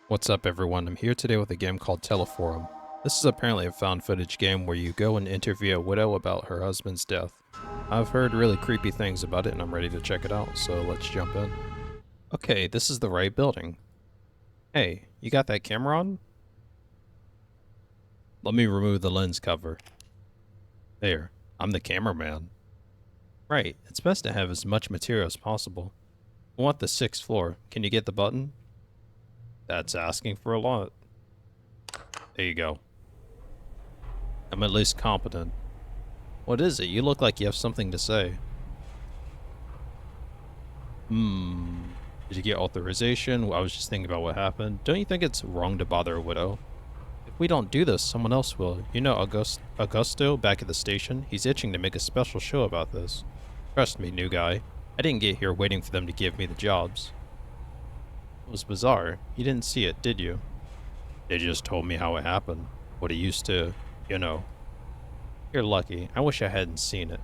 What's up everyone, I'm here today with a game called Teleforum. This is apparently a found footage game where you go and interview a widow about her husband's death. I've heard really creepy things about it and I'm ready to check it out, so let's jump in. Okay, this is the right building. Hey, you got that camera on? Let me remove the lens cover. There, I'm the cameraman. Right, it's best to have as much material as possible. I want the 6th floor. Can you get the button? That's asking for a lot. There you go. I'm at least competent. What is it? You look like you have something to say. Did you get authorization? I was just thinking about what happened. Don't you think it's wrong to bother a widow? If we don't do this, someone else will. You know Augusto back at the station? He's itching to make a special show about this. Trust me, new guy. I didn't get here waiting for them to give me the jobs. It was bizarre. You didn't see it, did you? They just told me how it happened. What it used to, you know. You're lucky. I wish I hadn't seen it.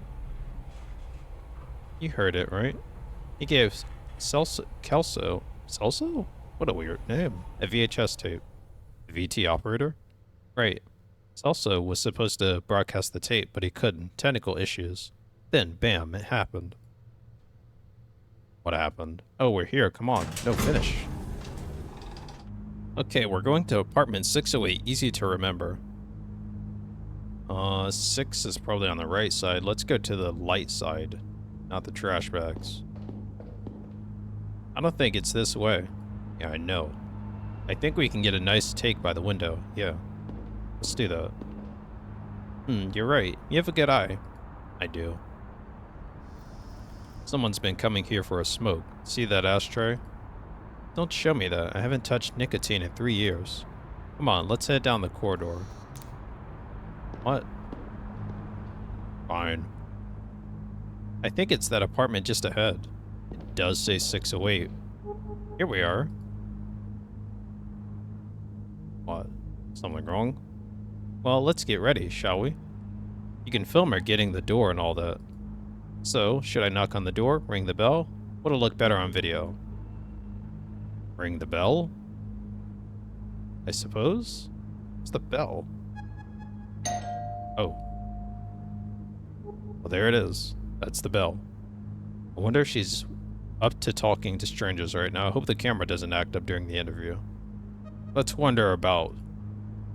You heard it, right? He gave Celso? What a weird name. A VHS tape. A VT operator? Right. Celso was supposed to broadcast the tape, but he couldn't. Technical issues. Then, bam, it happened. What happened? Oh, we're here. Come on. No, finish. Okay, we're going to apartment 608. Easy to remember. 6 is probably on the right side. Let's go to the light side, not the trash bags. I don't think it's this way. Yeah, I know. I think we can get a nice take by the window. Yeah. Let's do that. You're right. You have a good eye. I do. Someone's been coming here for a smoke. See that ashtray? Don't show me that. I haven't touched nicotine in 3 years. Come on, let's head down the corridor. What? Fine. I think it's that apartment just ahead. It does say 608. Here we are. What? Something wrong? Well, let's get ready, shall we? You can film her getting the door and all that. So, should I knock on the door, ring the bell? What'll look better on video? Ring the bell? I suppose? What's the bell? Oh. Well, there it is. That's the bell. I wonder if she's up to talking to strangers right now. I hope the camera doesn't act up during the interview. Let's wonder about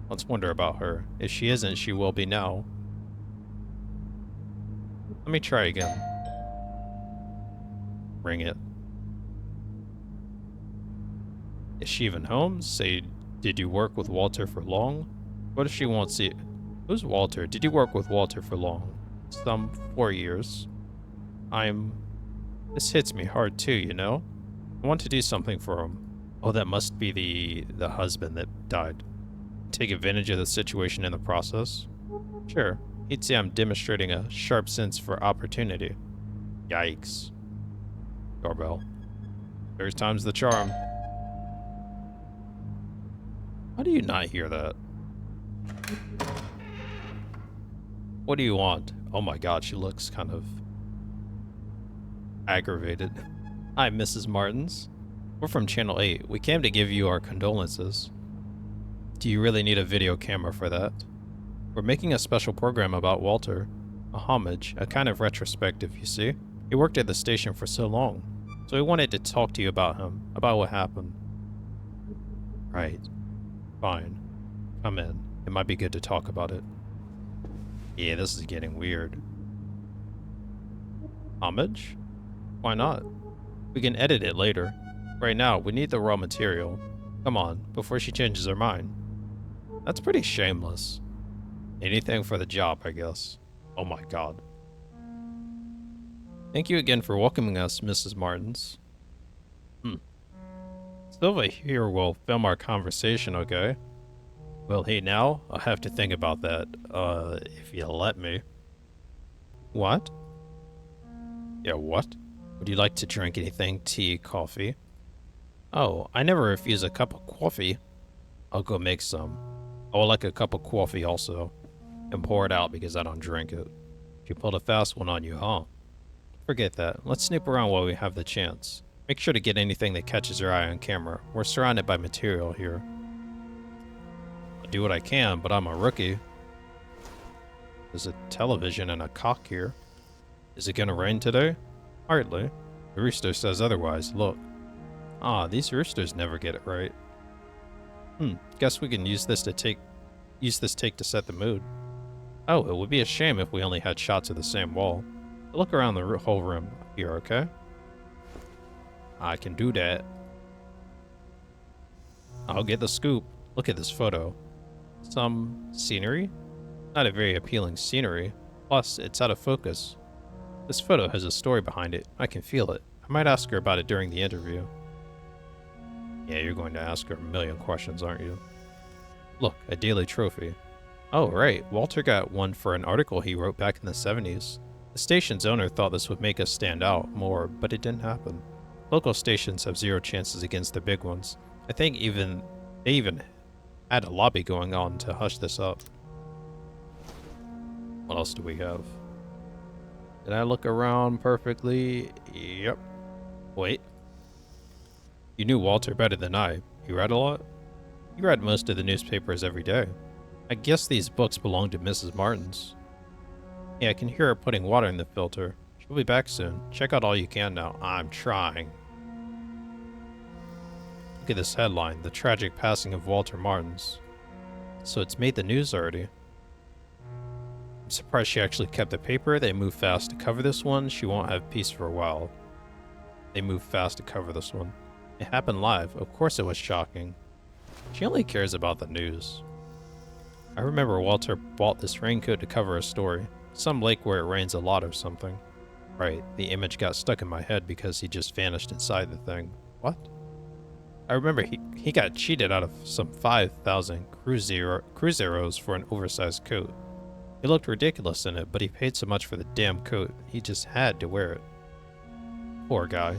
her. If she isn't, she will be now. Let me try again. Ring it. Is she even home? Say, did you work with Walter for long? What if she won't see it? Who's Walter? Did you work with Walter for long? Some 4 years. This hits me hard too, you know? I want to do something for him. Oh, that must be the husband that died. Take advantage of the situation in the process? Sure. He'd say I'm demonstrating a sharp sense for opportunity. Yikes. Doorbell. Third time's the charm. How do you not hear that? What do you want? Oh my god, she looks kind of aggravated. Hi, Mrs. Martins. We're from Channel 8. We came to give you our condolences. Do you really need a video camera for that? We're making a special program about Walter. A homage, a kind of retrospective, you see? He worked at the station for so long, so we wanted to talk to you about him, about what happened. Right. Fine. Come in. It might be good to talk about it. Yeah, this is getting weird. Homage? Why not? We can edit it later. Right now, we need the raw material. Come on, before she changes her mind. That's pretty shameless. Anything for the job, I guess. Oh my god. Thank you again for welcoming us, Mrs. Martins. Silva here will film our conversation, okay? Will he now? I'll have to think about that, if you'll let me. What? Yeah, what? Would you like to drink anything? Tea, coffee? Oh, I never refuse a cup of coffee. I'll go make some. I would like a cup of coffee also. And pour it out because I don't drink it. She pulled a fast one on you, huh? Forget that. Let's snoop around while we have the chance. Make sure to get anything that catches your eye on camera. We're surrounded by material here. I'll do what I can, but I'm a rookie. There's a television and a cock here. Is it gonna rain today? Hardly. The rooster says otherwise. Look. Ah, these roosters never get it right. Guess we can use this take to set the mood. Oh, it would be a shame if we only had shots of the same wall. Look around the whole room here, okay? I can do that. I'll get the scoop. Look at this photo. Some scenery? Not a very appealing scenery. Plus, it's out of focus. This photo has a story behind it. I can feel it. I might ask her about it during the interview. Yeah, you're going to ask her a million questions, aren't you? Look, a daily trophy. Oh, right. Walter got one for an article he wrote back in the 70s. The station's owner thought this would make us stand out more, but it didn't happen. Local stations have zero chances against the big ones. I think they even had a lobby going on to hush this up. What else do we have? Did I look around perfectly? Yep. Wait. You knew Walter better than I. You read a lot? You read most of the newspapers every day. I guess these books belong to Mrs. Martin's. Yeah, I can hear her putting water in the filter. She'll be back soon. Check out all you can now. I'm trying. Look at this headline. The tragic passing of Walter Martins. So it's made the news already. I'm surprised she actually kept the paper. They moved fast to cover this one. She won't have peace for a while. They moved fast to cover this one. It happened live. Of course it was shocking. She only cares about the news. I remember Walter bought this raincoat to cover a story. Some lake where it rains a lot or something. Right, the image got stuck in my head because he just vanished inside the thing. What? I remember he got cheated out of some 5,000 cruzeros for an oversized coat. He looked ridiculous in it, but he paid so much for the damn coat, he just had to wear it. Poor guy.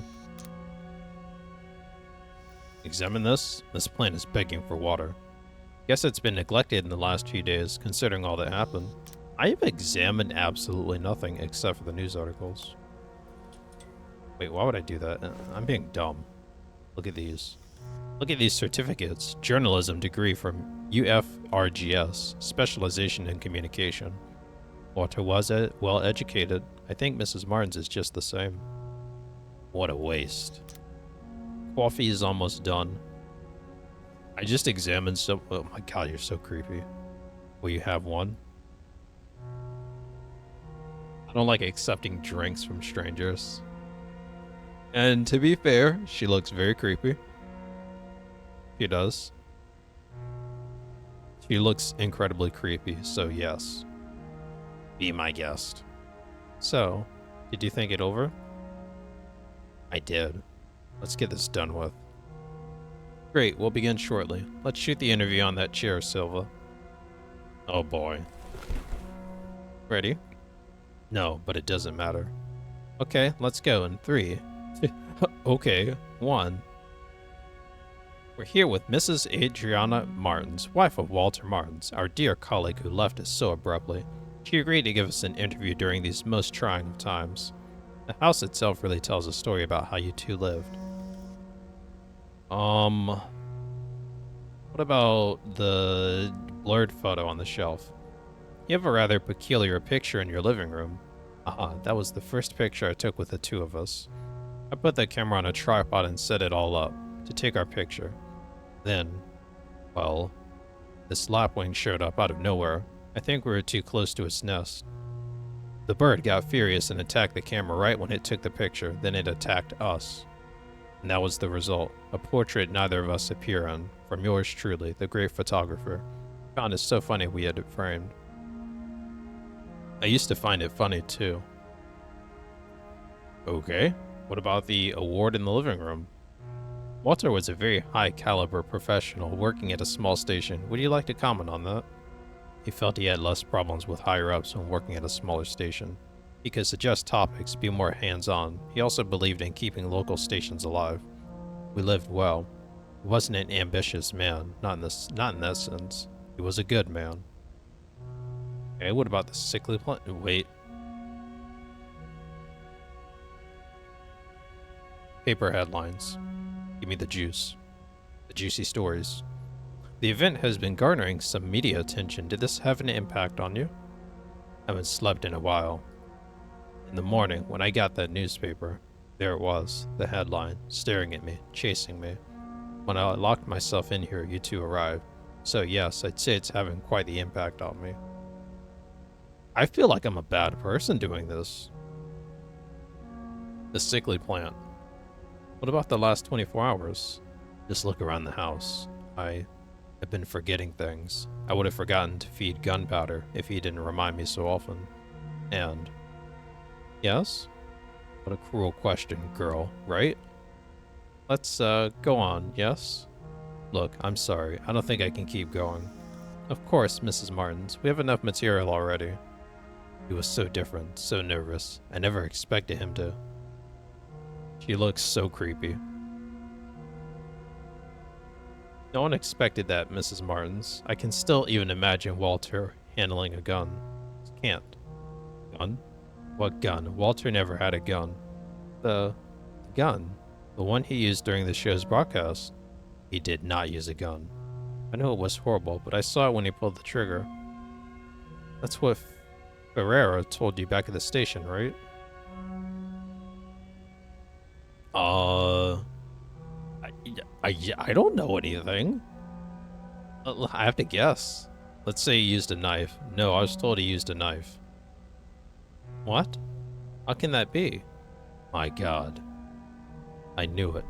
Examine this. This plant is begging for water. Guess it's been neglected in the last few days, considering all that happened. I have examined absolutely nothing except for the news articles. Wait, why would I do that? I'm being dumb. Look at these. Look at these certificates. Journalism degree from UFRGS, specialization in communication. Walter was well educated. I think Mrs. Martin's is just the same. What a waste. Coffee is almost done. I just examined some. Oh my god, you're so creepy. Will you have one? I don't like accepting drinks from strangers. And to be fair, she looks very creepy. She does. She looks incredibly creepy, so yes. Be my guest. So, did you think it over? I did. Let's get this done with. Great, we'll begin shortly. Let's shoot the interview on that chair, Silva. Oh boy. Ready? No, but it doesn't matter. Okay, let's go in 3. Okay, 1. We're here with Mrs. Adriana Martins, wife of Walter Martins, our dear colleague who left us so abruptly. She agreed to give us an interview during these most trying of times. The house itself really tells a story about how you two lived. What about the blurred photo on the shelf? You have a rather peculiar picture in your living room. Aha, that was the first picture I took with the two of us. I put the camera on a tripod and set it all up to take our picture. Then, well, this lapwing showed up out of nowhere. I think we were too close to its nest. The bird got furious and attacked the camera right when it took the picture, then it attacked us. And that was the result, a portrait neither of us appear in, from yours truly, the great photographer. I found it so funny we had it framed. I used to find it funny too. Okay, what about the award in the living room? Walter was a very high caliber professional working at a small station. Would you like to comment on that? He felt he had less problems with higher ups when working at a smaller station. He could suggest topics, be more hands-on. He also believed in keeping local stations alive. We lived well. He wasn't an ambitious man, not in that sense. He was a good man. Okay, what about the sickly plant? Wait. Paper headlines. Give me the juice. The juicy stories. The event has been garnering some media attention. Did this have an impact on you? I haven't slept in a while. In the morning, when I got that newspaper, there it was, the headline, staring at me, chasing me. When I locked myself in here, you two arrived. So yes, I'd say it's having quite the impact on me. I feel like I'm a bad person doing this. The sickly plant. What about the last 24 hours? Just look around the house. I've been forgetting things. I would have forgotten to feed gunpowder if he didn't remind me so often. And... yes? What a cruel question, girl, right? Let's, go on, yes? Look, I'm sorry. I don't think I can keep going. Of course, Mrs. Martins. We have enough material already. He was so different, so nervous. I never expected him to... She looks so creepy. No one expected that, Mrs. Martins. I can still even imagine Walter handling a gun. Can't. Gun? What gun? Walter never had a gun. The gun. The one he used during the show's broadcast. He did not use a gun. I know it was horrible, but I saw it when he pulled the trigger. That's what Ferreira told you back at the station, right? I don't know anything. I have to guess. Let's say he used a knife. No, I was told he used a knife. What? How can that be? My God. I knew it.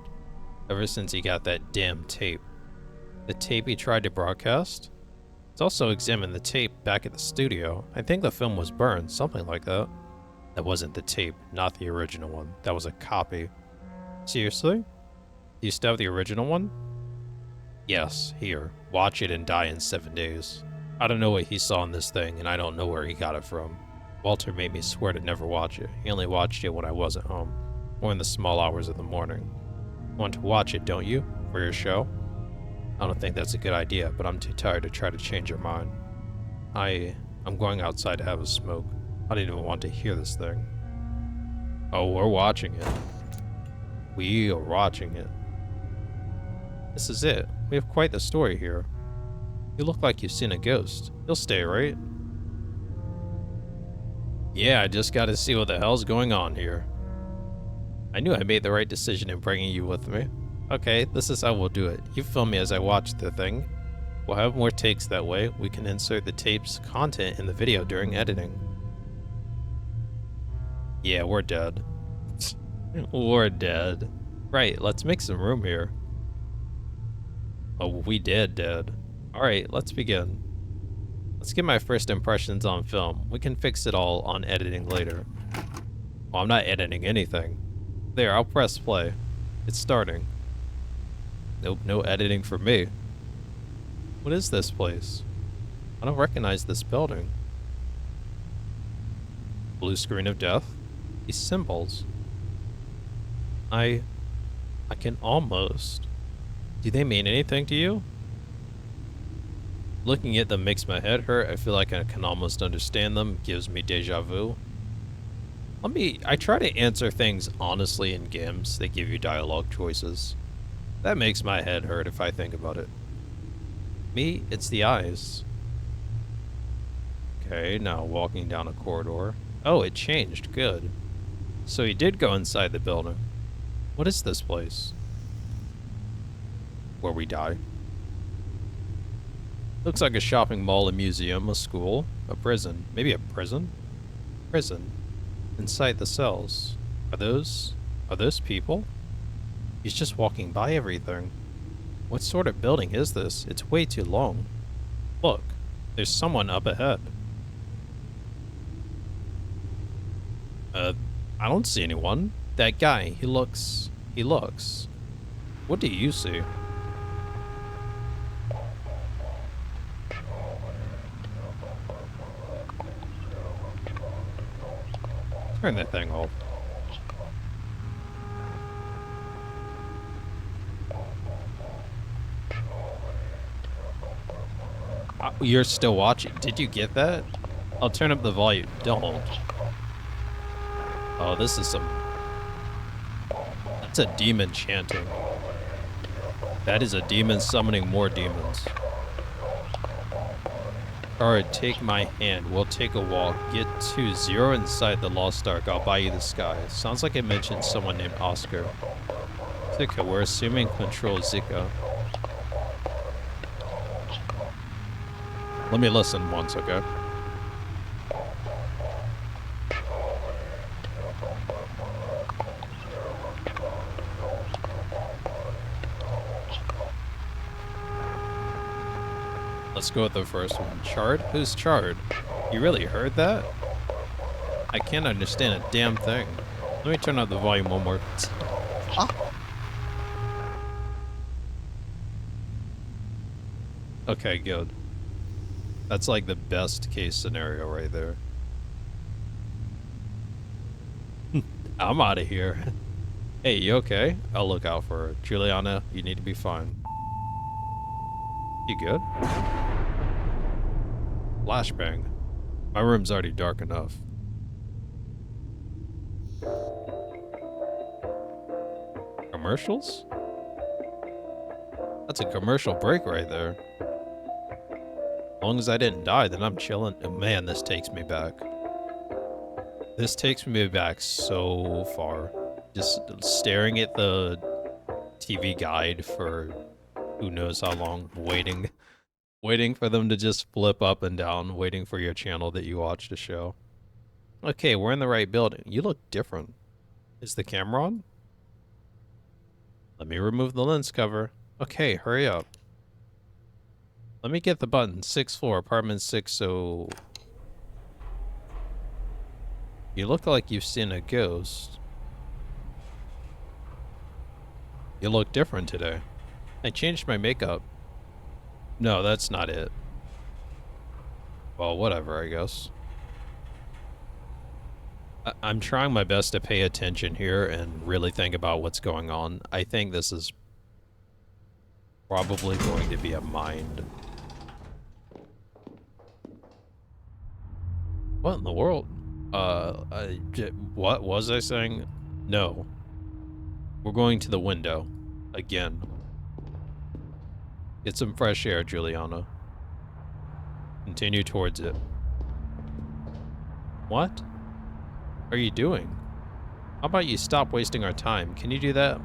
Ever since he got that damn tape. The tape he tried to broadcast? He's also examined the tape back at the studio. I think the film was burned, something like that. That wasn't the tape, not the original one. That was a copy. Seriously? Do you still have the original one? Yes, here. Watch it and die in 7 days. I don't know what he saw in this thing, and I don't know where he got it from. Walter made me swear to never watch it. He only watched it when I wasn't home, or in the small hours of the morning. You want to watch it, don't you? For your show? I don't think that's a good idea, but I'm too tired to try to change your mind. I'm going outside to have a smoke. I don't even want to hear this thing. Oh, we're watching it. We are watching it. This is it. We have quite the story here. You look like you've seen a ghost. You'll stay, right? Yeah, I just gotta see what the hell's going on here. I knew I made the right decision in bringing you with me. Okay, this is how we'll do it. You film me as I watch the thing. We'll have more takes that way. We can insert the tape's content in the video during editing. Yeah, we're dead. We're dead. Right, let's make some room here. Oh, we dead. Alright, let's begin. Let's get my first impressions on film. We can fix it all on editing later. Well, I'm not editing anything. There, I'll press play. It's starting. Nope, no editing for me. What is this place? I don't recognize this building. Blue screen of death? These symbols. I can almost... Do they mean anything to you? Looking at them makes my head hurt. I feel like I can almost understand them. Gives me deja vu. I try to answer things honestly in games that give you dialogue choices. That makes my head hurt if I think about it. Me, it's the eyes. Okay, now walking down a corridor. Oh, it changed. Good. So he did go inside the building. What is this place? Where we die. Looks like a shopping mall, a museum, a school, a prison. Maybe a prison? Prison. Inside the cells. Are those people? He's just walking by everything. What sort of building is this? It's way too long. Look, there's someone up ahead. I don't see anyone. That guy, he looks. What do you see? Turn that thing off. You're still watching. Did you get that? I'll turn up the volume. Don't. Oh, this is some... It's a demon chanting. That is a demon summoning more demons. Alright, take my hand. We'll take a walk. Get to 0 inside the Lost Ark. I'll buy you the sky. Sounds like it mentioned someone named Oscar. Zika, we're assuming control Zika. Let me listen once, okay? Let's go with the first one. Chard? Who's Chard? You really heard that? I can't understand a damn thing. Let me turn up the volume one more. Okay, good. That's like the best case scenario right there. I'm out of here. Hey, you okay? I'll look out for her. Juliana, you need to be fine. You good? Flashbang. My room's already dark enough. Commercials? That's a commercial break right there. As long as I didn't die, then I'm chilling. Oh, man, this takes me back. This takes me back so far. Just staring at the TV guide for who knows how long, waiting for them to just flip up and down, waiting for your channel that you watch the show. Okay, we're in the right building. You look different. Is the camera on? Let me remove the lens cover. Okay, hurry up. Let me get the button. 6th floor, apartment 60. You look like you've seen a ghost. You look different today. I changed my makeup. No, that's not it. Well, whatever, I guess. I'm trying my best to pay attention here and really think about what's going on. I think this is probably going to be a mind. What in the world? What was I saying? No. We're going to the window. Again. Get some fresh air, Juliana. Continue towards it. What are you doing? How about you stop wasting our time? Can you do that?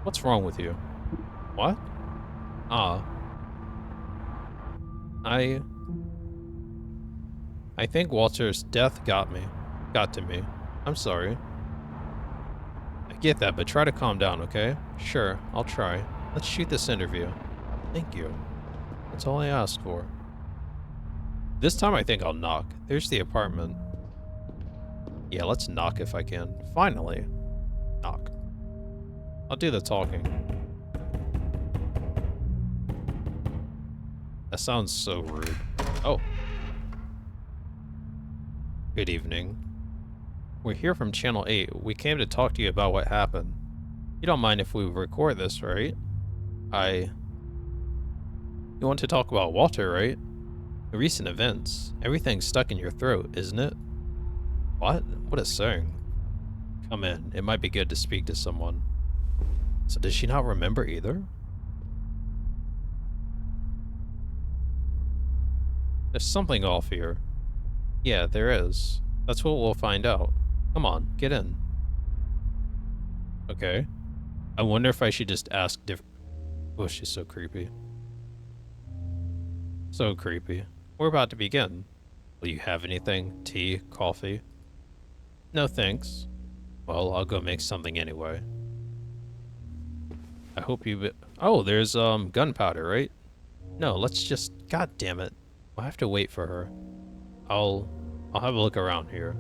What's wrong with you? What? I think Walter's death got to me. I'm sorry. I get that, but try to calm down, okay? Sure, I'll try. Let's shoot this interview. Thank you. That's all I asked for. This time I think I'll knock. There's the apartment. Yeah, let's knock if I can. Finally. Knock. I'll do the talking. That sounds so rude. Oh. Good evening. We're here from Channel 8. We came to talk to you about what happened. You don't mind if we record this, right? You want to talk about Walter, right? The recent events. Everything's stuck in your throat, isn't it? What? What a saying. Come in. It might be good to speak to someone. So does she not remember either? There's something off here. Yeah, there is. That's what we'll find out. Come on, get in. Okay. I wonder if I should just ask Oh, she's so creepy. So creepy. We're about to begin. Will you have anything? Tea? Coffee? No thanks. Well, I'll go make something anyway. I hope you... Oh, there's, gunpowder, right? No, let's just... God damn it. We'll have to wait for her. I'll have a look around here.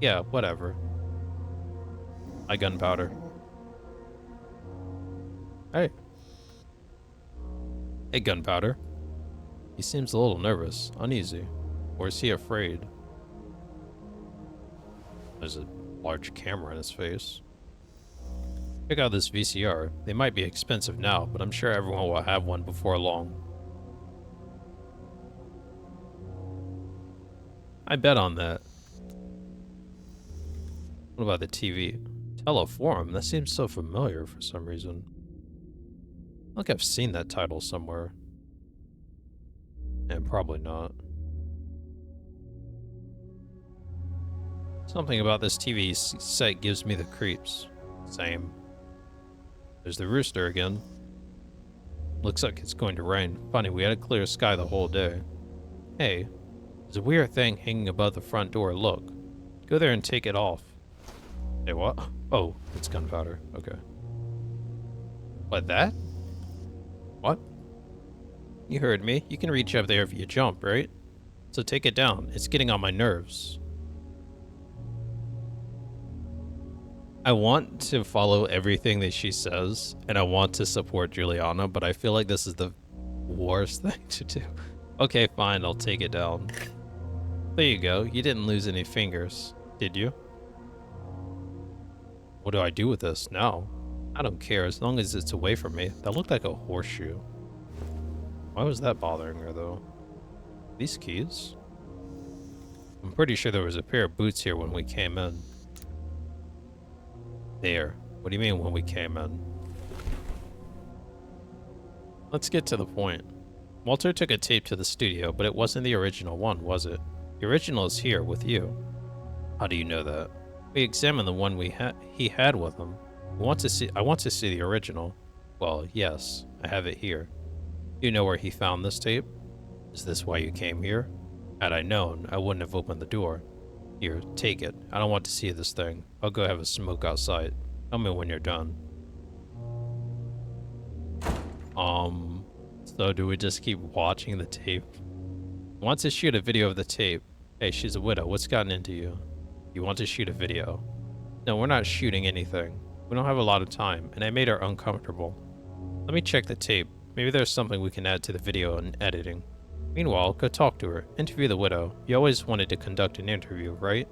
Yeah, whatever. My gunpowder. Hey. Hey, gunpowder. He seems a little nervous, uneasy. Or is he afraid? There's a large camera in his face. Check out this VCR. They might be expensive now, but I'm sure everyone will have one before long. I bet on that. What about the TV? Teleforum? That seems so familiar for some reason. I think I've seen that title somewhere. And probably not. Something about this TV set gives me the creeps. Same. There's the rooster again. Looks like it's going to rain. Funny, we had a clear sky the whole day. Hey, there's a weird thing hanging above the front door. Look. Go there and take it off. Hey, what? Oh, it's gunpowder. Okay. What, that? What? You heard me. You can reach up there if you jump, right? So take it down. It's getting on my nerves. I want to follow everything that she says, and I want to support Juliana, but I feel like this is the worst thing to do. Okay, fine, I'll take it down. There you go. You didn't lose any fingers, did you? What do I do with this now? I don't care, as long as it's away from me. That looked like a horseshoe. Why was that bothering her, though? These keys? I'm pretty sure there was a pair of boots here when we came in. There. What do you mean when we came in? Let's get to the point. Walter took a tape to the studio, but it wasn't the original one, was it? The original is here with you. How do you know that? We examined the one he had with him. I want to see the original. Well, yes, I have it here. You know where he found this tape? Is this why you came here? Had I known, I wouldn't have opened the door. Here, take it. I don't want to see this thing. I'll go have a smoke outside. Tell me when you're done. So do we just keep watching the tape? I want to shoot a video of the tape. Hey, she's a widow. What's gotten into you? You want to shoot a video? No, we're not shooting anything. We don't have a lot of time, and I made her uncomfortable. Let me check the tape. Maybe there's something we can add to the video and editing. Meanwhile, go talk to her. Interview the widow. You always wanted to conduct an interview, right?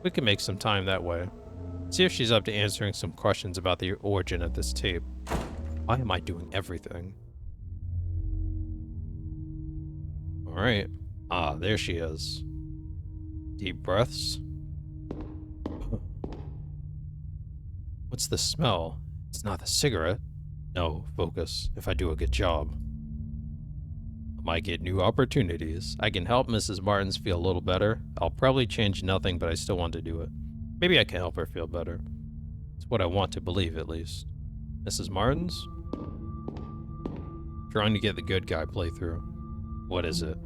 We can make some time that way. See if she's up to answering some questions about the origin of this tape. Why am I doing everything? Alright. Ah, there she is. Deep breaths. What's the smell? It's not the cigarette. No, focus. If I do a good job, I might get new opportunities. I can help Mrs. Martins feel a little better. I'll probably change nothing, but I still want to do it. Maybe I can help her feel better. It's what I want to believe, at least. Mrs. Martins? Trying to get the good guy playthrough. What is it?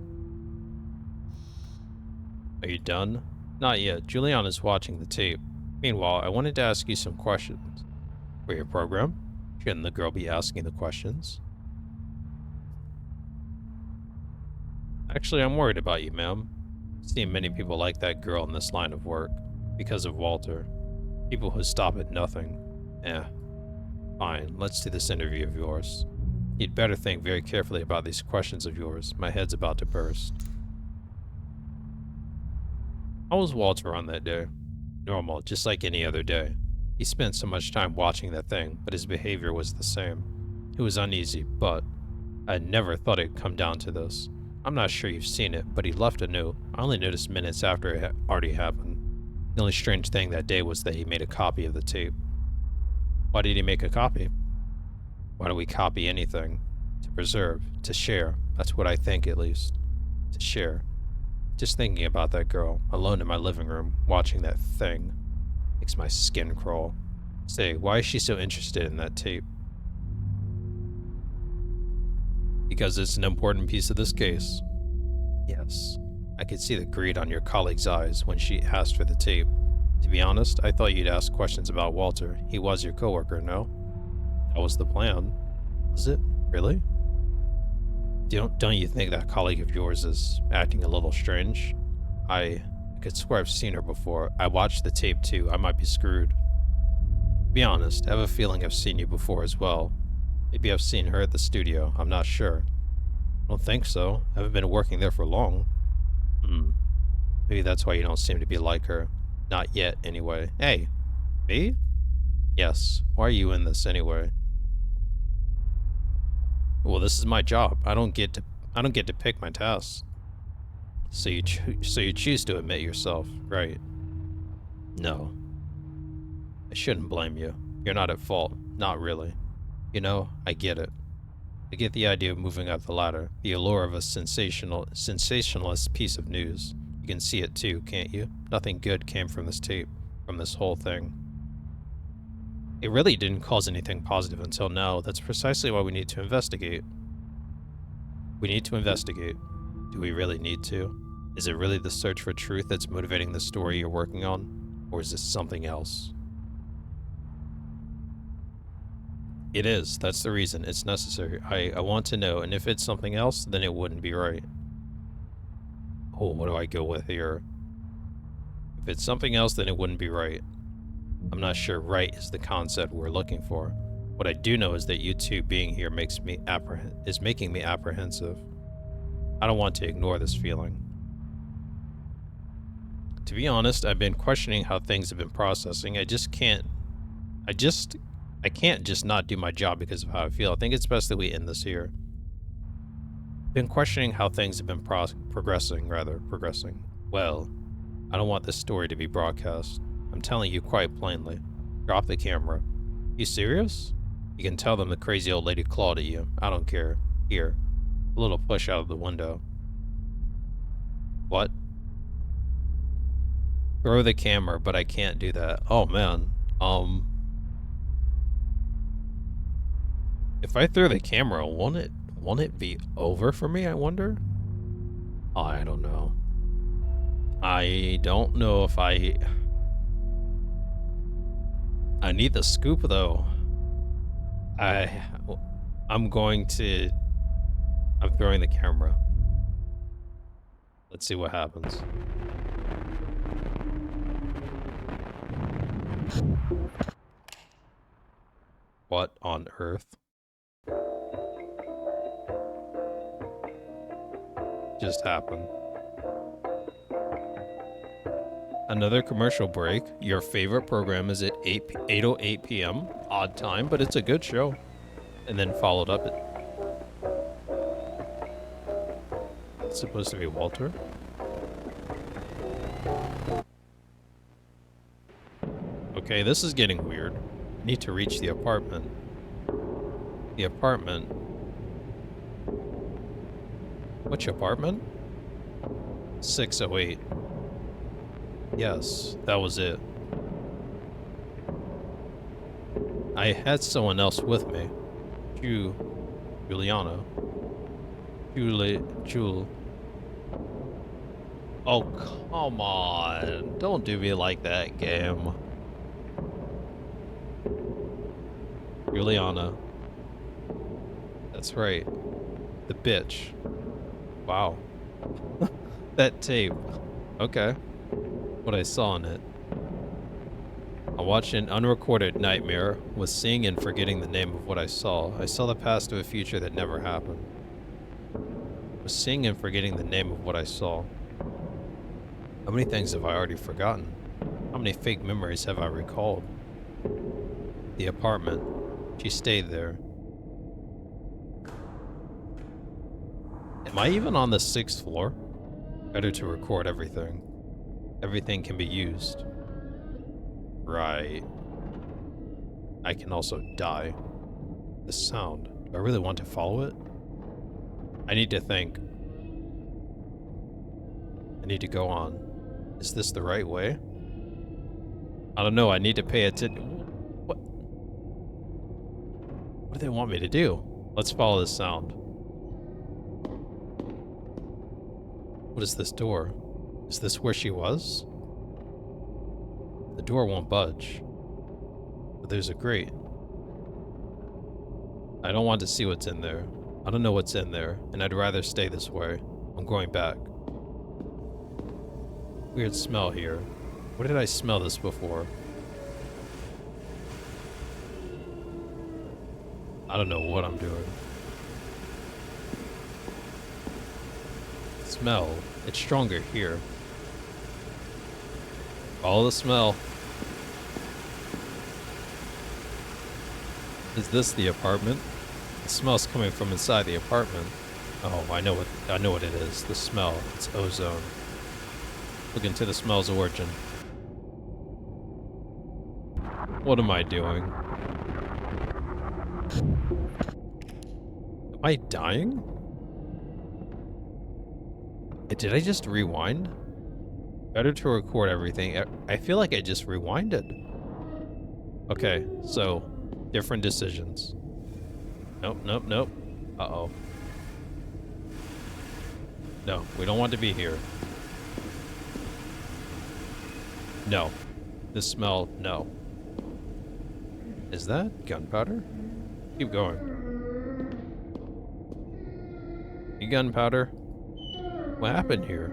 Are you done? Not yet. Juliana's watching the tape. Meanwhile, I wanted to ask you some questions. For your program? Shouldn't the girl be asking the questions? Actually, I'm worried about you, ma'am. I've seen many people like that girl in this line of work. Because of Walter. People who stop at nothing. Fine, let's do this interview of yours. You'd better think very carefully about these questions of yours. My head's about to burst. How was Walter on that day? Normal, just like any other day. He spent so much time watching that thing, but his behavior was the same. He was uneasy, but I never thought it'd come down to this. I'm not sure you've seen it, but he left a note. I only noticed minutes after it had already happened. The only strange thing that day was that he made a copy of the tape. Why did he make a copy? Why do we copy anything? To preserve, to share. That's what I think, at least. To share. Just thinking about that girl, alone in my living room, watching that thing, makes my skin crawl. Say, why is she so interested in that tape? Because it's an important piece of this case. Yes. I could see the greed on your colleague's eyes when she asked for the tape. To be honest, I thought you'd ask questions about Walter. He was your coworker, no? That was the plan. Was it? Really? Don't you think that colleague of yours is acting a little strange? I could swear I've seen her before. I watched the tape too. I might be screwed. Be honest, I have a feeling I've seen you before as well. Maybe I've seen her at the studio. I'm not sure. I don't think so. I haven't been working there for long. Maybe that's why you don't seem to be like her. Not yet, anyway. Hey, me? Yes. Why are you in this anyway? Well, this is my job. I don't get to pick my tasks. So you choose to admit yourself, right? No. I shouldn't blame you. You're not at fault. Not really. You know, I get it. I get the idea of moving up the ladder, the allure of a sensationalist piece of news. You can see it too, can't you? Nothing good came from this tape, from this whole thing. It really didn't cause anything positive until now. That's precisely why we need to investigate. We need to investigate. Do we really need to? Is it really the search for truth that's motivating the story you're working on? Or is this something else? It is. That's the reason. It's necessary. I want to know, and if it's something else, then it wouldn't be right. Oh, what do I go with here? If it's something else, then it wouldn't be right. I'm not sure right is the concept we're looking for. What I do know is that you two being here making me apprehensive. I don't want to ignore this feeling. To be honest, I've been questioning how things have been processing. I can't just not do my job because of how I feel. I think it's best that we end this here. Been questioning how things have been progressing. Well, I don't want this story to be broadcast. I'm telling you quite plainly. Drop the camera. You serious? You can tell them the crazy old lady clawed at you. I don't care. Here. A little push out of the window. What? Throw the camera, but I can't do that. Oh, man. If I throw the camera, won't it be over for me, I wonder? I don't know. I don't know if I need the scoop, though. I'm throwing the camera. Let's see what happens. What on earth just happened? Another commercial break. Your favorite program is at 8:08 p.m. Odd time, but it's a good show. And then followed up at... It's supposed to be Walter. Okay, this is getting weird. I need to reach the apartment. The apartment. Which apartment? 608. Yes, that was it. I had someone else with me. Juliana. Jule. Oh, come on. Don't do me like that, game. Juliana. That's right. The bitch. Wow. That tape. Okay. What I saw in it. I watched an unrecorded nightmare, was seeing and forgetting the name of what I saw. I saw the past of a future that never happened. Was seeing and forgetting the name of what I saw. How many things have I already forgotten? How many fake memories have I recalled? The apartment. She stayed there. Am I even on the 6th floor? Better to record everything. Everything can be used. Right. I can also die. The sound. Do I really want to follow it? I need to think. I need to go on. Is this the right way? I don't know. I need to pay attention. What? What do they want me to do? Let's follow this sound. What is this door? Is this where she was? The door won't budge. But there's a grate. I don't want to see what's in there. I don't know what's in there, and I'd rather stay this way. I'm going back. Weird smell here. Where did I smell this before? I don't know what I'm doing. Smell. It's stronger here. Follow the smell. Is this the apartment? The smell's coming from inside the apartment. Oh, I know what it is. The smell. It's ozone. Look into the smell's origin. What am I doing? Am I dying? Did I just rewind? Better to record everything. I feel like I just rewinded. Okay, so different decisions. Nope, nope, nope. Uh-oh. No, we don't want to be here. No. This smell, no. Is that gunpowder? Keep going. Gunpowder? What happened here?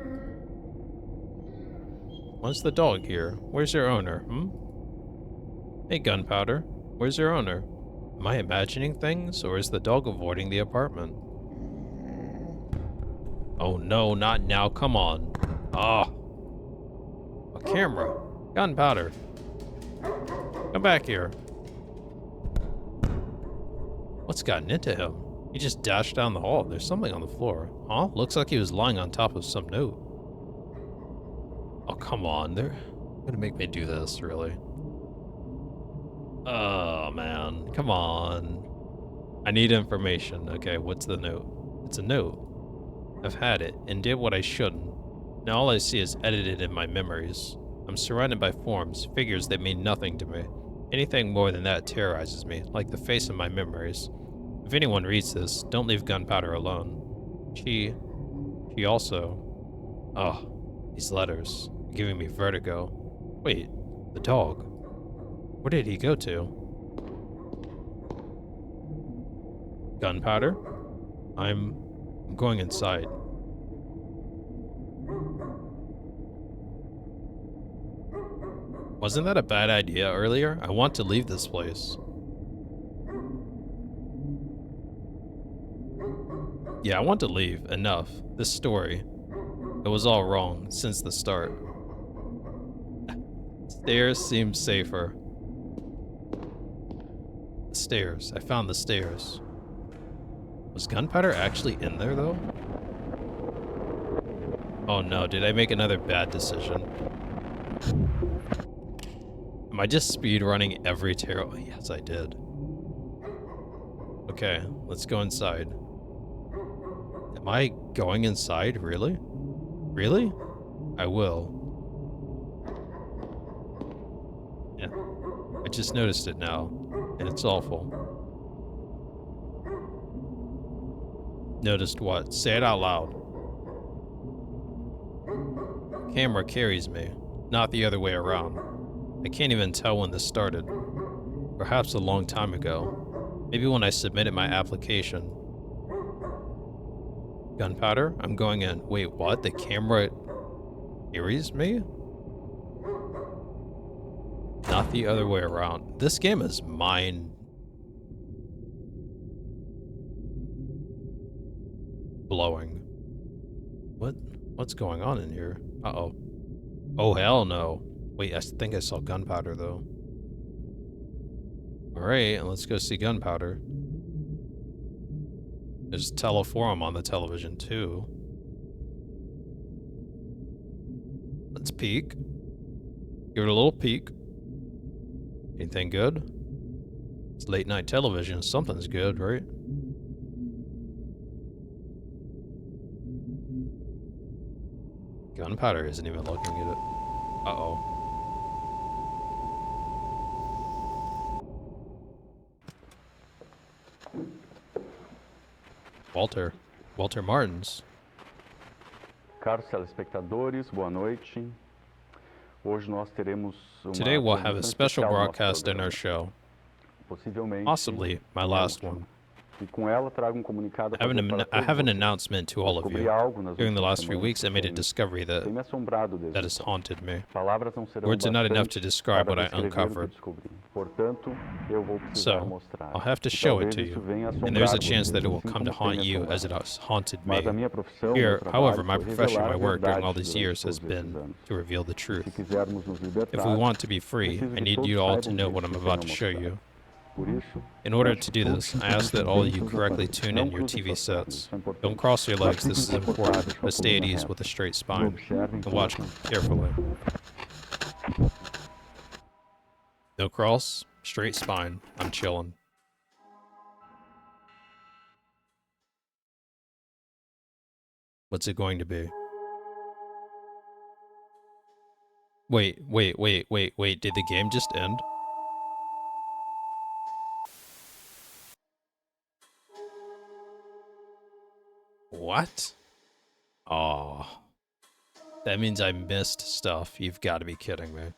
What's the dog here? Where's your owner, hmm? Hey, Gunpowder. Where's your owner? Am I imagining things, or is the dog avoiding the apartment? Oh no, not now, come on. Ah. A camera. Gunpowder. Come back here. What's gotten into him? He just dashed down the hall. There's something on the floor. Huh? Looks like he was lying on top of some note. Oh, come on. They're gonna make me do this, really. Oh, man. Come on. I need information. Okay, what's the note? It's a note. I've had it and did what I shouldn't. Now all I see is edited in my memories. I'm surrounded by forms, figures that mean nothing to me. Anything more than that terrorizes me, like the face in my memories. If anyone reads this, don't leave Gunpowder alone. She also... Oh, these letters are giving me vertigo. Wait, the dog. Where did he go to? Gunpowder? I'm going inside. Wasn't that a bad idea earlier? I want to leave this place. Yeah, I want to leave. Enough. This story. It was all wrong since the start. Stairs seem safer. The stairs. I found the stairs. Was Gunpowder actually in there, though? Oh no, did I make another bad decision? Am I just speedrunning every tarot? Oh, yes, I did. Okay, let's go inside. Am I going inside? Really? Really? I will. Yeah. I just noticed it now, and it's awful. Noticed what? Say it out loud. Camera carries me, not the other way around. I can't even tell when this started. Perhaps a long time ago. Maybe when I submitted my application. Gunpowder? I'm going in. Wait, what? The camera carries me? Not the other way around. This game is mind blowing. What's going on in here? Uh-oh. Oh, hell no. Wait, I think I saw Gunpowder, though. Alright, let's go see Gunpowder. There's Teleforum on the television, too. Let's peek. Give it a little peek. Anything good? It's late night television. Something's good, right? Gunpowder isn't even looking at it. Uh-oh. Walter Martins. Caros telespectadores, boa noite. Hoje nós teremos Today we'll have a special broadcast in our show. Possibly my last one. I have an announcement to all of you. During the last few weeks, I made a discovery that has haunted me. Words are not enough to describe what I uncovered. So, I'll have to show it to you, and there's a chance that it will come to haunt you as it has haunted me. Here, however, my profession, my work during all these years has been to reveal the truth. If we want to be free, I need you all to know what I'm about to show you. In order to do this, I ask that all of you correctly tune in your TV sets. Don't cross your legs, this is important, but stay at ease with a straight spine, and watch carefully. No cross, Straight spine. I'm chilling. What's it going to be? Wait. Did the game just end? What? Oh. That means I missed stuff. You've got to be kidding me.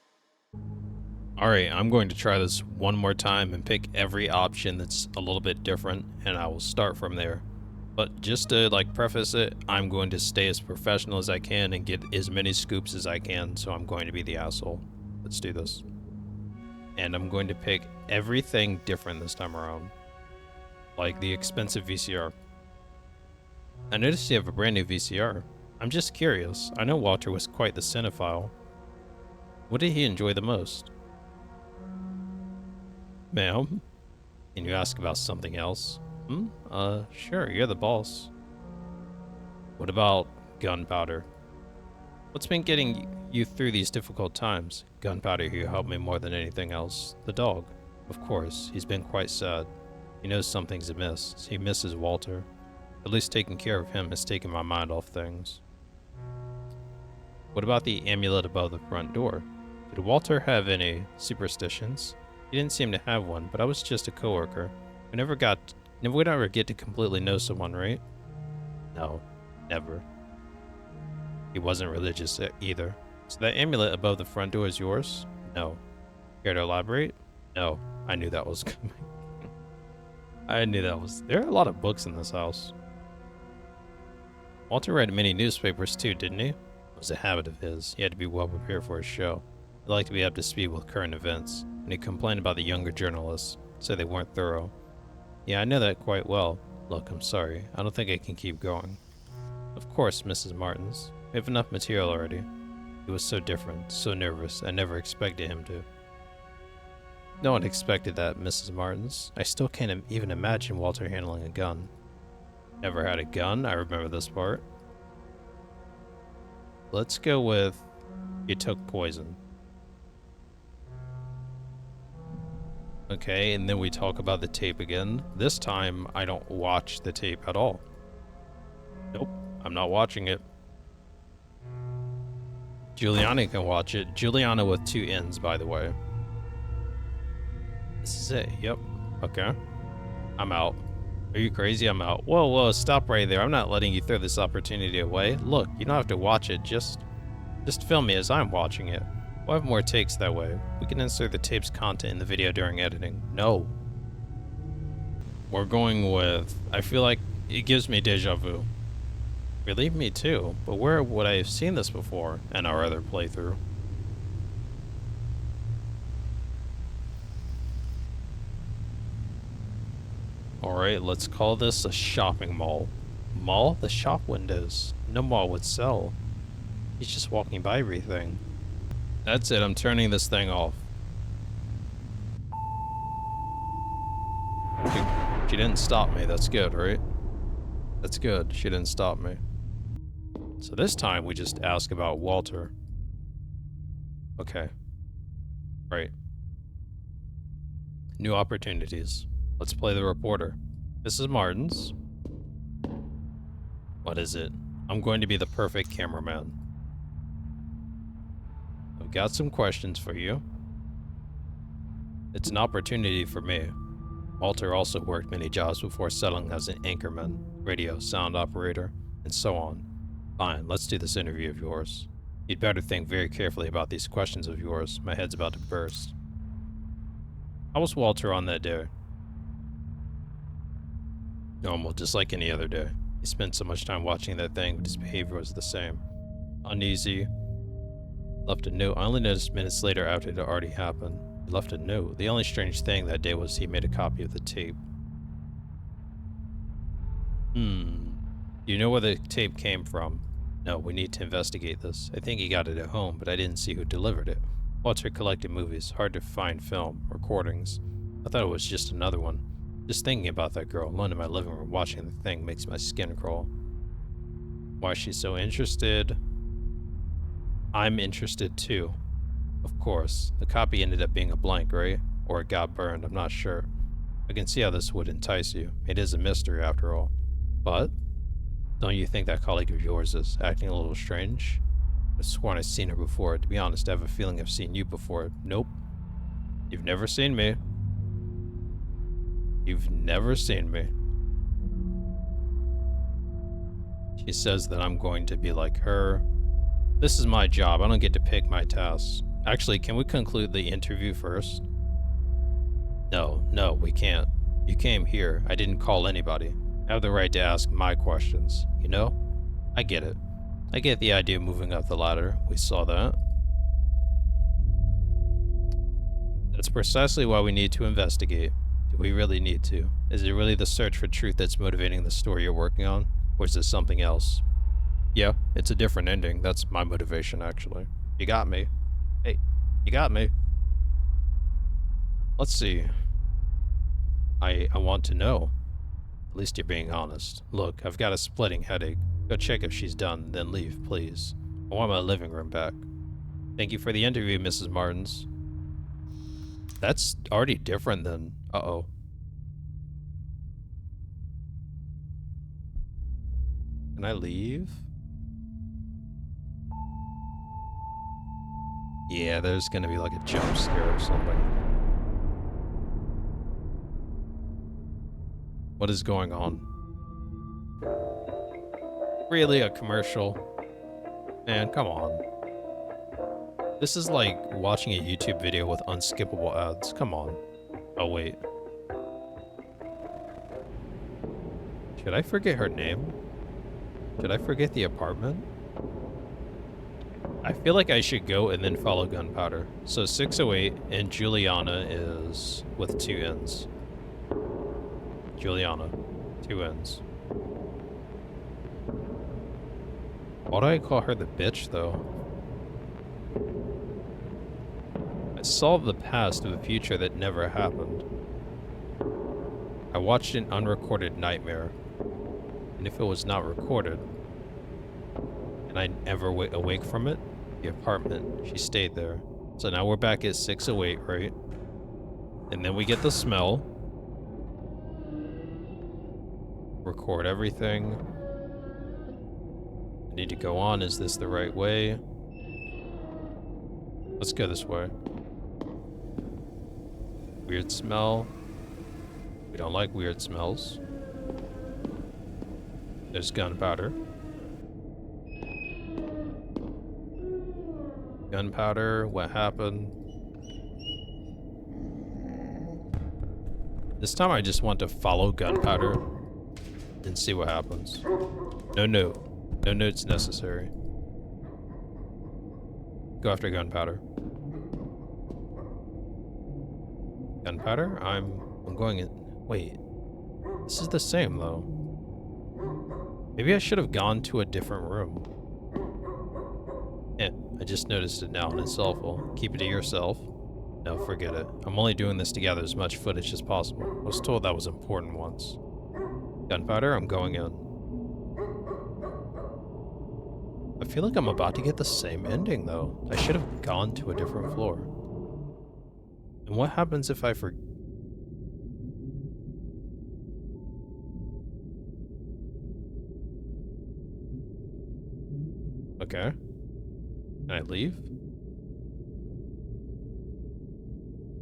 Alright, I'm going to try this one more time and pick every option that's a little bit different, and I will start from there. But just to preface it, I'm going to stay as professional as I can and get as many scoops as I can, so I'm going to be the asshole. Let's do this. And I'm going to pick everything different this time around. Like the expensive VCR. I noticed you have a brand new VCR. I'm just curious. I know Walter was quite the cinephile. What did he enjoy the most? Ma'am? Can you ask about something else? Sure, you're the boss. What about gunpowder? What's been getting you through these difficult times? Gunpowder here helped me more than anything else. The dog. Of course, he's been quite sad. He knows something's amiss. He misses Walter. At least taking care of him has taken my mind off things. What about the amulet above the front door? Did Walter have any superstitions? He didn't seem to have one, but I was just a coworker. We never get to completely know someone, right? No, never. He wasn't religious either. So that amulet above the front door is yours? No. Care to elaborate? No. I knew that was coming. I knew that was... There are a lot of books in this house. Walter read many newspapers too, didn't he? It was a habit of his. He had to be well prepared for his show. He liked to be up to speed with current events, and he complained about the younger journalists, said they weren't thorough. Yeah, I know that quite well. Look, I'm sorry. I don't think I can keep going. Of course, Mrs. Martins. We have enough material already. He was so different, so nervous. I never expected him to. No one expected that, Mrs. Martins. I still can't even imagine Walter handling a gun. Never had a gun? I remember this part. Let's go with... You took poison. Okay, and then we talk about the tape again. This time, I don't watch the tape at all. Nope, I'm not watching it. Juliana can watch it. Juliana with 2 N's, by the way. This is it, yep. Okay. I'm out. Are you crazy? I'm out. Whoa, stop right there. I'm not letting you throw this opportunity away. Look, you don't have to watch it. Just film me as I'm watching it. We'll have more takes that way. We can insert the tape's content in the video during editing. No. We're going with... I feel like it gives me deja vu. Really? Me too. But where would I have seen this before in our other playthrough? Alright, let's call this a shopping mall. Mall? The shop windows. No mall would sell. He's just walking by everything. That's it, I'm turning this thing off. She didn't stop me, that's good, right? That's good, she didn't stop me. So this time we just ask about Walter. Okay. Right. New opportunities. Let's play the reporter. Mrs. Martins. What is it? I'm going to be the perfect cameraman. I've got some questions for you. It's an opportunity for me. Walter also worked many jobs before settling as an anchorman, radio, sound operator, and so on. Fine, let's do this interview of yours. You'd better think very carefully about these questions of yours. My head's about to burst. How was Walter on that day? Normal, just like any other day. He spent so much time watching that thing, but his behavior was the same. Uneasy. Left a note. I only noticed minutes later after it had already happened. He left a note. The only strange thing that day was he made a copy of the tape. Do you know where the tape came from? No, we need to investigate this. I think he got it at home, but I didn't see who delivered it. Walter collected movies. Hard to find film, recordings. I thought it was just another one. Just thinking about that girl alone in my living room watching the thing makes my skin crawl. Why is she so interested? I'm interested too. Of course. The copy ended up being a blank, right? or it got burned, I'm not sure. I can see how this would entice you. It is a mystery after all. But, don't you think that colleague of yours is acting a little strange? I've sworn I've seen her before. To be honest, I have a feeling I've seen you before. Nope. You've never seen me. You've never seen me. She says that I'm going to be like her. This is my job. I don't get to pick my tasks. Actually, can we conclude the interview first? No, we can't. You came here. I didn't call anybody. I have the right to ask my questions, you know? I get it. I get the idea of moving up the ladder. We saw that. That's precisely why we need to investigate. Do we really need to? Is it really the search for truth that's motivating the story you're working on? Or is it something else? Yeah, it's a different ending. That's my motivation, actually. You got me. Hey, you got me. Let's see. I want to know. At least you're being honest. Look, I've got a splitting headache. Go check if she's done, then leave, please. I want my living room back. Thank you for the interview, Mrs. Martins. That's already different than... Uh-oh. Can I leave? Yeah, there's gonna be like a jump scare or something. What is going on? Really, a commercial? Man, come on. This is like watching a YouTube video with unskippable ads. Come on. Oh, wait. Should I forget her name? Should I forget the apartment? I feel like I should go and then follow Gunpowder. So 608 and Juliana is with 2 N's. Juliana. 2 N's. Why do I call her the bitch, though? I saw the past of a future that never happened. I watched an unrecorded nightmare. And if it was not recorded, and I never awake from it, the apartment, she stayed there. So now we're back at 608, right? And then we get the smell. Record everything. I need to go on. Is this the right way? Let's go this way. Weird smell. We don't like weird smells. There's gunpowder. Gunpowder, what happened? This time I just want to follow Gunpowder and see what happens. No notes necessary. Go after Gunpowder. Gunpowder? I'm going in. Wait. This is the same though. Maybe I should have gone to a different room. Yeah, I just noticed it now and it's awful. Keep it to yourself. No, forget it. I'm only doing this to gather as much footage as possible. I was told that was important once. Gunpowder, I'm going in. I feel like I'm about to get the same ending, though. I should have gone to a different floor. And what happens if I forget? Okay. Can I leave?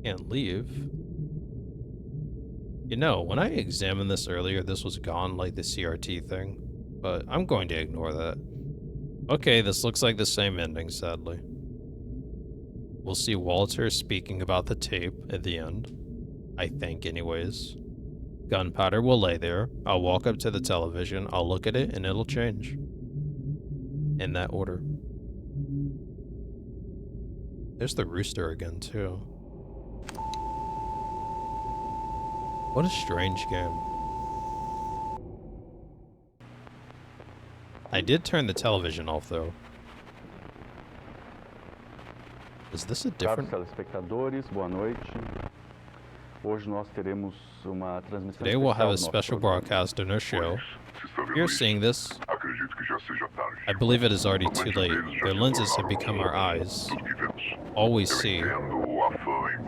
Can't leave. You know, when I examined this earlier, this was gone, like the CRT thing. But I'm going to ignore that. Okay, this looks like the same ending, sadly. We'll see Walter speaking about the tape at the end. I think, anyways. Gunpowder will lay there. I'll walk up to the television, I'll look at it, and it'll change. In that order. There's the rooster again, too. What a strange game. I did turn the television off, though. Is this a different... Caros telespectadores, boa noite. Hoje nós teremos uma transmissão Today we'll have a especial do nosso special programa. broadcast in our show. If you're seeing this, I believe it is already too late. Their lenses have become our eyes. All we see.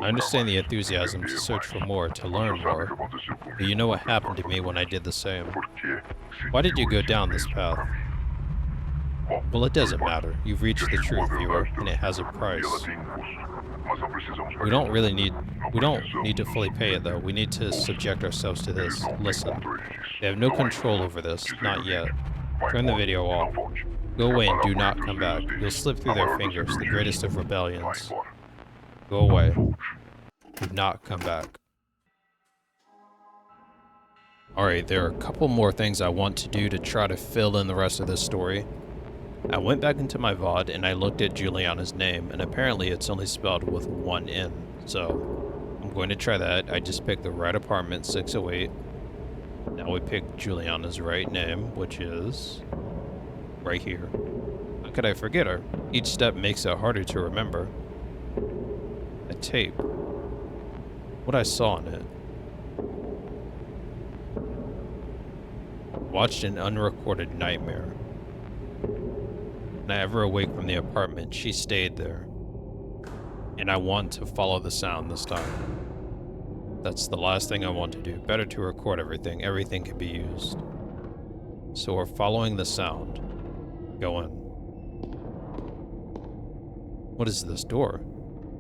I understand the enthusiasm to search for more, to learn more. But you know what happened to me when I did the same. Why did you go down this path? Well, it doesn't matter. You've reached the truth, viewer, and it has a price. We don't need to fully pay it, though. We need to subject ourselves to this. Listen. They have no control over this. Not yet. Turn the video off. Go away and do not come back. You'll slip through their fingers, the greatest of rebellions. Go away. Do not come back. Alright, there are a couple more things I want to do to try to fill in the rest of this story. I went back into my VOD and I looked at Juliana's name, and apparently it's only spelled with one N. So, I'm going to try that. I just picked the right apartment, 608. Now we picked Juliana's right name, which is right here. How could I forget her? Each step makes it harder to remember. A tape. What I saw in it. Watched an unrecorded nightmare. When I ever awake from the apartment, she stayed there. And I want to follow the sound this time. That's the last thing I want to do. Better to record everything. Everything can be used. So we're following the sound. Go in. What is this door?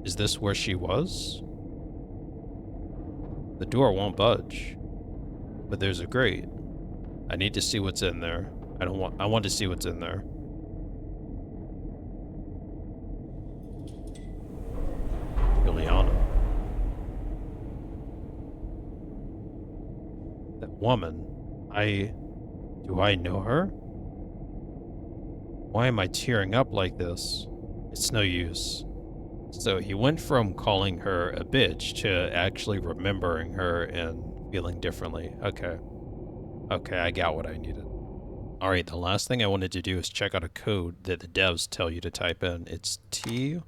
Is this where she was? The door won't budge. But there's a grate. I need to see what's in there. I want to see what's in there. Juliana. That woman. Do I know her? Why am I tearing up like this? It's no use. So he went from calling her a bitch to actually remembering her and feeling differently. Okay. Okay, I got what I needed. Alright, the last thing I wanted to do is check out a code that the devs tell you to type in. It's T124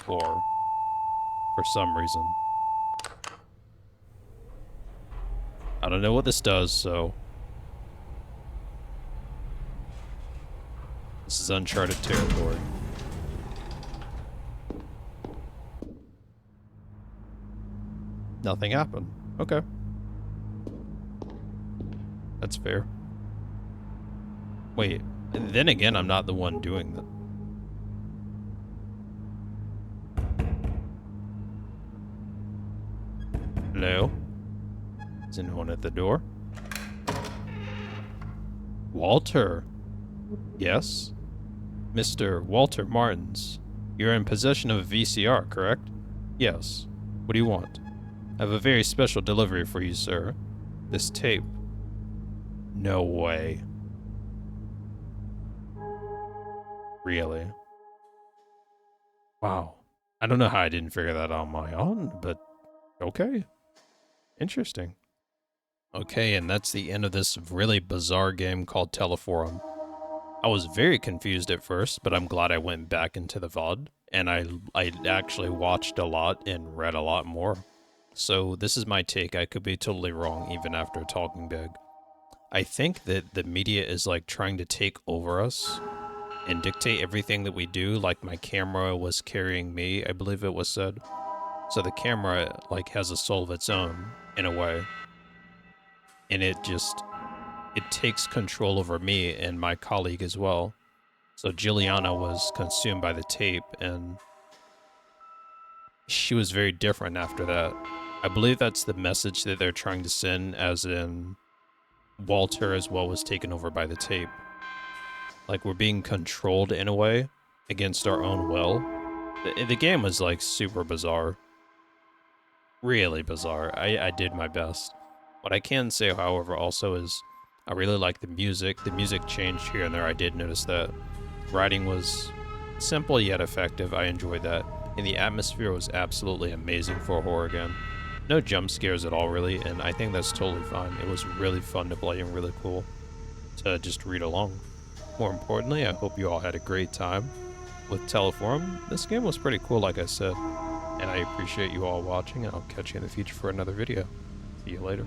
for some reason. I don't know what this does, so... This is uncharted territory. Nothing happened. Okay. That's fair. Wait, and then again, I'm not the one doing that. Hello? Is anyone at the door? Walter? Yes? Mr. Walter Martins. You're in possession of a VCR, correct? Yes. What do you want? I have a very special delivery for you, sir. This tape. No way. Really? Wow. I don't know how I didn't figure that out on my own, but okay. Interesting. Okay, and that's the end of this really bizarre game called Teleforum. I was very confused at first, but I'm glad I went back into the VOD, and I actually watched a lot and read a lot more. So this is my take. I could be totally wrong even after talking big. I think that the media is like trying to take over us and dictate everything that we do. Like my camera was carrying me, I believe it was said. So the camera like has a soul of its own in a way. And it takes control over me and my colleague as well. So Juliana was consumed by the tape and she was very different after that. I believe that's the message that they're trying to send, as in Walter as well was taken over by the tape. Like we're being controlled in a way against our own will. The game was like super bizarre. Really bizarre. I did my best. What I can say, however, also is I really like the music. The music changed here and there. I did notice that. Writing was simple yet effective. I enjoyed that. And the atmosphere was absolutely amazing for a horror game. No jump scares at all, really, and I think that's totally fine. It was really fun to play and really cool to just read along. More importantly, I hope you all had a great time with Teleforum. This game was pretty cool, like I said, and I appreciate you all watching, and I'll catch you in the future for another video. See you later.